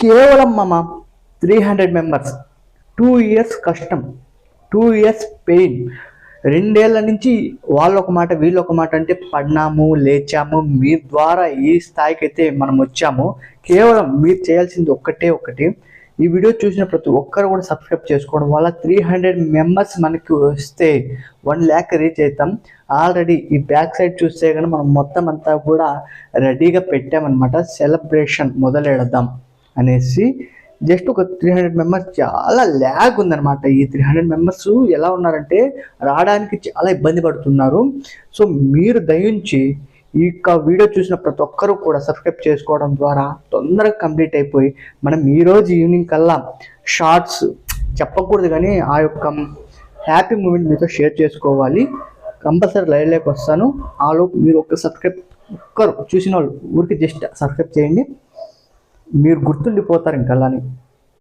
కేవలం మామ 300 members, 2 years కష్టం, 2 years పెయిన్, 2 ఏళ్ల నుంచి వాళ్ళొక మాట వీళ్ళొక మాట అంటే పడినాము లేచాము. మీ ద్వారా ఈ స్థాయికి అయితే మనం వచ్చాము. కేవలం మీరు చేయాల్సింది ఒకటి, ఈ వీడియో చూసిన ప్రతి ఒక్కరు కూడా సబ్స్క్రైబ్ చేసుకోవడం వల్ల 300 మెంబర్స్ మనకి వస్తే 1 lakh రీచ్ అవుతాం. ఆల్రెడీ ఈ బ్యాక్ సైడ్ చూస్తే కానీ మనం మొత్తం అంతా కూడా రెడీగా పెట్టామన్నమాట. సెలబ్రేషన్ మొదలెడదాం అనేసి జస్ట్ ఒక 300 మెంబర్స్. చాలా ల్యాగ్ ఉందన్నమాట. ఈ 300 మెంబర్స్ ఎలా ఉన్నారంటే రావడానికి చాలా ఇబ్బంది పడుతున్నారు. సో మీరు దయించి ఈ వీడియో చూసిన ప్రతి ఒక్కరూ కూడా సబ్స్క్రైబ్ చేసుకోవడం ద్వారా తొందరగా కంప్లీట్ అయిపోయి మనం ఈరోజు ఈవినింగ్ కల్లా షార్ట్స్ చెప్పకూడదు కానీ ఆ యొక్క హ్యాపీ మూమెంట్ మీతో షేర్ చేసుకోవాలి. కంపల్సరీ లైవ్లోకి వస్తాను. ఆలోపు మీరు ఒక సబ్స్క్రైబ్ ఒక్కరు చూసిన వాళ్ళు ఊరికి జస్ట్ సబ్స్క్రైబ్ చేయండి. మీరు గుర్తుండిపోతారు ఇంకల్లాని.